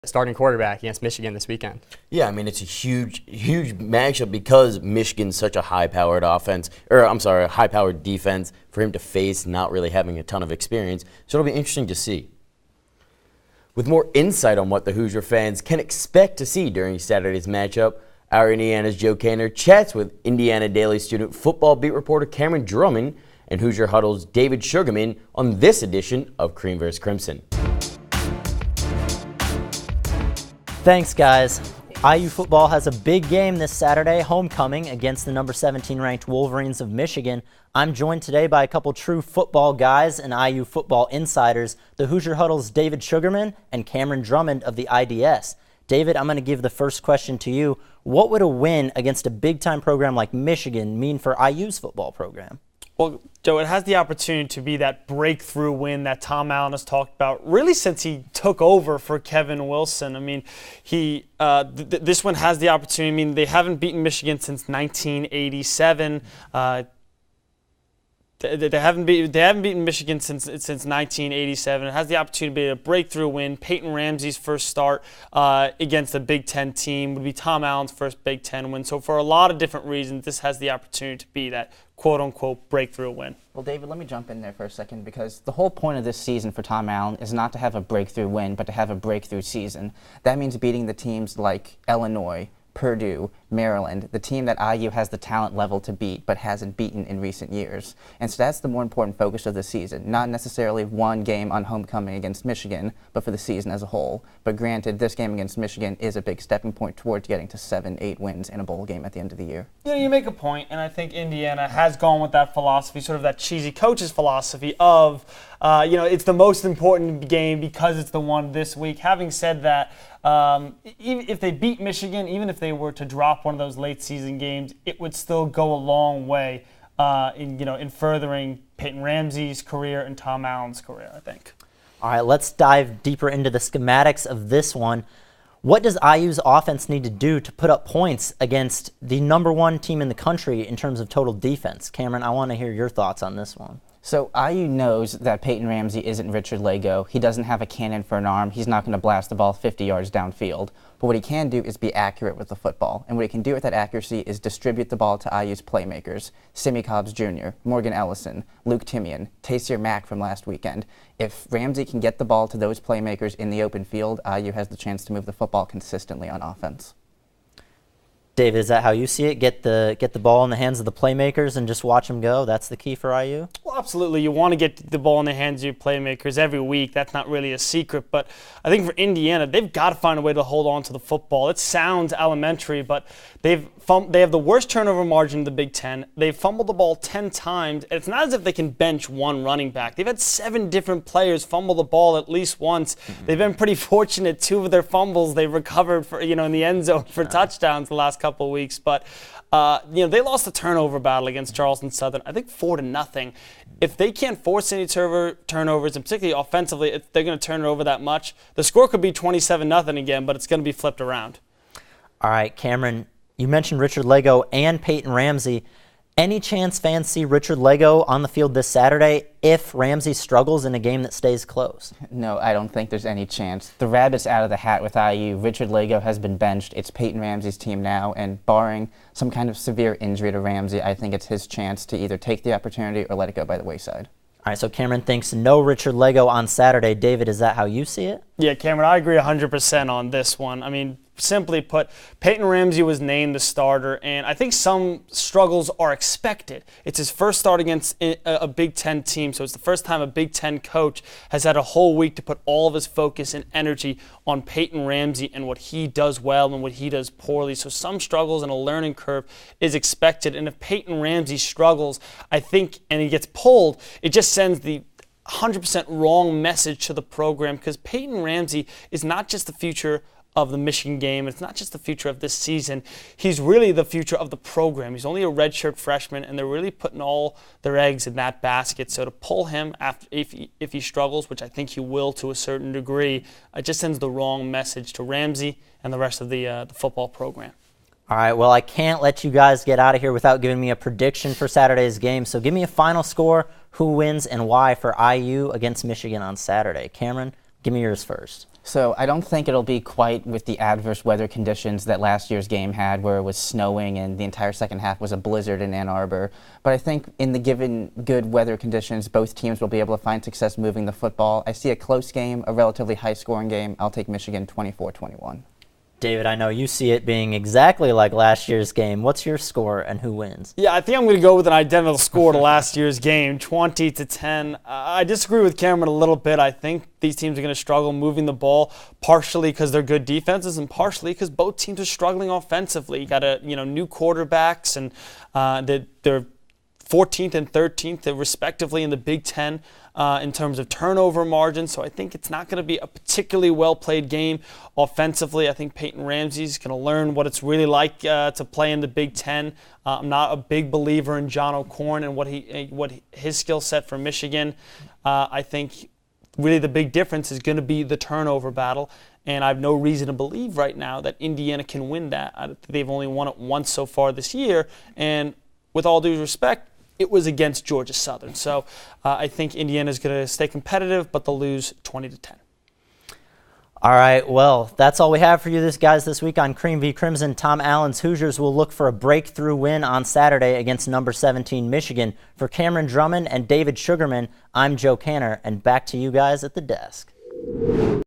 starting quarterback against Michigan this weekend. Yeah, I mean, it's a huge matchup because Michigan's such a high-powered high-powered defense for him to face, not really having a ton of experience. So it'll be interesting to see. With more insight on what the Hoosier fans can expect to see during Saturday's matchup, our Indiana's Joe Canter chats with Indiana Daily student football beat reporter Cameron Drummond and Hoosier Huddle's David Sugarman on this edition of Cream vs. Crimson. Thanks, guys. IU football has a big game this Saturday, homecoming against the number 17 ranked Wolverines of Michigan. I'm joined today by a couple true football guys and IU football insiders, the Hoosier Huddle's David Sugarman and Cameron Drummond of the IDS. David, I'm going to give the first question to you. What would a win against a big-time program like Michigan mean for IU's football program? Well, Joe, it has the opportunity to be that breakthrough win that Tom Allen has talked about really since he took over for Kevin Wilson. I mean, this one has the opportunity. I mean, they haven't beaten Michigan since 1987. They haven't beaten Michigan since 1987. It has the opportunity to be a breakthrough win. Peyton Ramsey's first start against a Big Ten team would be Tom Allen's first Big Ten win. So for a lot of different reasons, this has the opportunity to be that quote-unquote breakthrough win. Well, David, let me jump in there for a second because the whole point of this season for Tom Allen is not to have a breakthrough win, but to have a breakthrough season. That means beating the teams like Illinois, Purdue, Maryland, the team that IU has the talent level to beat but hasn't beaten in recent years. And so that's the more important focus of the season, not necessarily one game on homecoming against Michigan, but for the season as a whole. But granted, this game against Michigan is a big stepping point towards getting to 7-8 wins in a bowl game at the end of the year. You know, you make a point, and I think Indiana has gone with that philosophy, sort of that cheesy coach's philosophy of, it's the most important game because it's the one this week. Having said that, even if they beat Michigan, even if they were to drop one of those late season games, it would still go a long way in furthering Peyton Ramsey's career and Tom Allen's career, I think. All right, let's dive deeper into the schematics of this one. What does IU's offense need to do to put up points against the number one team in the country in terms of total defense? Cameron, I want to hear your thoughts on this one. So IU knows that Peyton Ramsey isn't Richard Lego. He doesn't have a cannon for an arm. He's not going to blast the ball 50 yards downfield. But what he can do is be accurate with the football. And what he can do with that accuracy is distribute the ball to IU's playmakers. Simi Cobbs Jr., Morgan Ellison, Luke Timian, Taysir Mack from last weekend. If Ramsey can get the ball to those playmakers in the open field, IU has the chance to move the football consistently on offense. David, is that how you see it? Get the ball in the hands of the playmakers and just watch them go? That's the key for IU? Well, absolutely. You want to get the ball in the hands of your playmakers every week. That's not really a secret. But I think for Indiana, they've got to find a way to hold on to the football. It sounds elementary, but they have the worst turnover margin in the Big Ten. They've fumbled the ball 10 times. And it's not as if they can bench one running back. They've had 7 different players fumble the ball at least once. They've been pretty fortunate. 2 of their fumbles they've recovered for in the end zone for touchdowns the last couple of weeks. But they lost the turnover battle against Charleston Southern, I think 4-0. If they can't force any turnovers, and particularly offensively, if they're going to turn it over that much, the score could be 27-0 again, but it's going to be flipped around. All right, Cameron, you mentioned Richard Lego and Peyton Ramsey. Any chance fans see Richard Lego on the field this Saturday if Ramsey struggles in a game that stays close? No, I don't think there's any chance. The rabbit's out of the hat with IU. Richard Lego has been benched. It's Peyton Ramsey's team now, and barring some kind of severe injury to Ramsey, I think it's his chance to either take the opportunity or let it go by the wayside. All right, so Cameron thinks no Richard Lego on Saturday. David, is that how you see it? Yeah, Cameron, I agree 100% on this one. I mean, simply put, Peyton Ramsey was named the starter, and I think some struggles are expected. It's his first start against a Big Ten team, so it's the first time a Big Ten coach has had a whole week to put all of his focus and energy on Peyton Ramsey and what he does well and what he does poorly. So some struggles and a learning curve is expected, and if Peyton Ramsey struggles, I think, and he gets pulled, it just sends the 100% wrong message to the program, because Peyton Ramsey is not just the future of the Michigan game. It's not just the future of this season. He's really the future of the program. He's only a redshirt freshman, and they're really putting all their eggs in that basket. So to pull him if he struggles, which I think he will to a certain degree, it just sends the wrong message to Ramsey and the rest of the football program. All right, well, I can't let you guys get out of here without giving me a prediction for Saturday's game. So give me a final score, who wins and why for IU against Michigan on Saturday. Cameron, give me yours first. So I don't think it'll be quite with the adverse weather conditions that last year's game had, where it was snowing and the entire second half was a blizzard in Ann Arbor. But I think in the given good weather conditions, both teams will be able to find success moving the football. I see a close game, a relatively high-scoring game. I'll take Michigan 24-21. David, I know you see it being exactly like last year's game. What's your score and who wins? Yeah, I think I'm going to go with an identical score to last year's game, 20-10. I disagree with Cameron a little bit. I think these teams are going to struggle moving the ball, partially because they're good defenses and partially because both teams are struggling offensively. You got new quarterbacks, and they're 14th and 13th, respectively, in the Big Ten in terms of turnover margin. So I think it's not going to be a particularly well-played game offensively. I think Peyton Ramsey's going to learn what it's really like to play in the Big Ten. I'm not a big believer in John O'Korn and what his skill set for Michigan. I think really the big difference is going to be the turnover battle. And I have no reason to believe right now that Indiana can win that. They've only won it once so far this year. And with all due respect, it was against Georgia Southern. So I think Indiana's going to stay competitive, but they'll lose 20-10. All right, well, that's all we have for you guys this week on Cream v. Crimson. Tom Allen's Hoosiers will look for a breakthrough win on Saturday against number 17 Michigan. For Cameron Drummond and David Sugarman, I'm Joe Canter, and back to you guys at the desk.